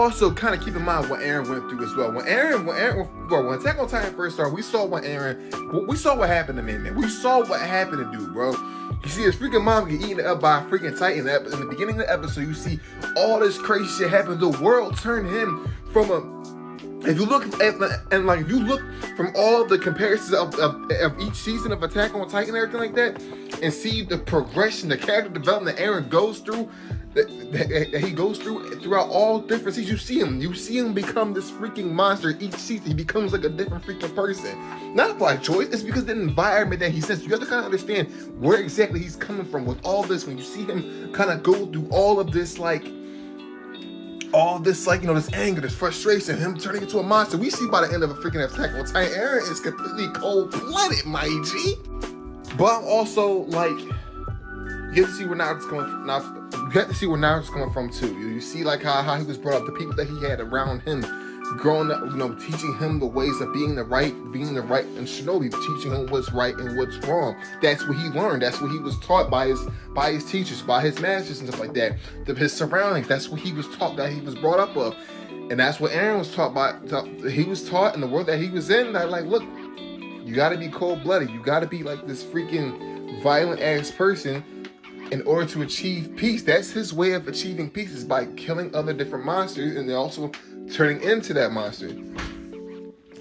also kind of keep in mind what Eren went through as well. When Attack on Titan first started, we saw what happened to man. We saw what happened to dude, bro. You see his freaking mom get eaten up by a freaking Titan. In the beginning of the episode, you see all this crazy shit happen. The world turned him from a. If you look if you look from all the comparisons of each season of Attack on Titan and everything like that, and see the progression, the character development that Eren goes through, that he goes throughout all different seasons, you see him become this freaking monster each season. He becomes like a different freaking person, not by choice. It's because the environment that he's in. So you have to kind of understand where exactly he's coming from with all this. When you see him kind of go through all of this, this anger, this frustration, him turning into a monster. We see by the end of a freaking Attack on Titan, Eren is completely cold-blooded, my G. But also, you get to see where Naruto's coming from. You get to see where Naruto's coming from too. You see how he was brought up, the people that he had around him, growing up, teaching him the ways of being the right, and Shinobi teaching him what's right and what's wrong. That's what he learned. That's what he was taught by his teachers, by his masters and stuff like that. His surroundings. That's what he was taught, that he was brought up of, and that's what Eren was taught by. He was taught in the world that he was in. That look, you got to be cold-blooded. You got to be like this freaking violent-ass person in order to achieve peace. That's his way of achieving peace, is by killing other different monsters and then also turning into that monster.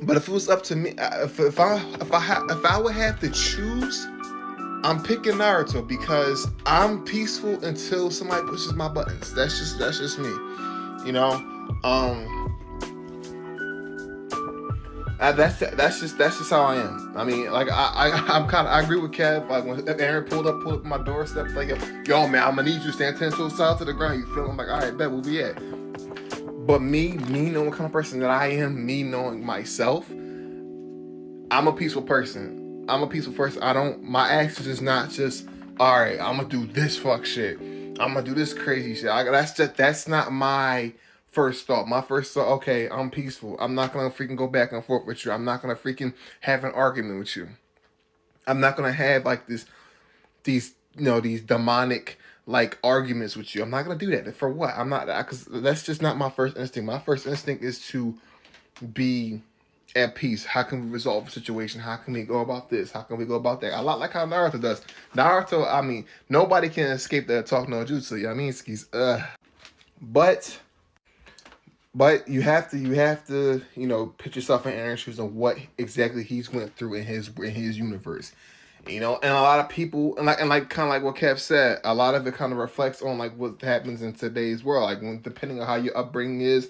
But if it was up to me, if I would have to choose, I'm picking Naruto, because I'm peaceful until somebody pushes my buttons. That's just me, That's just how I am. I mean, I agree with Kev. Like when Eren pulled up my doorstep, yo man, I'm gonna need you to stand 10 toes south to the ground. You feel? I'm like, all right, bet, where we at? But me knowing what kind of person that I am, me knowing myself, I'm a peaceful person. My actions is not just, all right, I'm gonna do this fuck shit. I'm gonna do this crazy shit. That's not my first thought. My first thought, okay, I'm peaceful. I'm not gonna freaking go back and forth with you. I'm not gonna freaking have an argument with you. I'm not gonna have these demonic arguments with you. I'm not gonna do that. For what? I'm not, because that's just not my first instinct. My first instinct is to be at peace. How can we resolve a situation? How can we go about this? How can we go about that? A lot like how Naruto does. Naruto, I mean, nobody can escape that talk no jutsu. I mean, skis. But you have to put yourself in Eren's shoes on what exactly he's went through in his universe. And a lot of people, and kind of like what Kev said, a lot of it kind of reflects on what happens in today's world. Depending on how your upbringing is,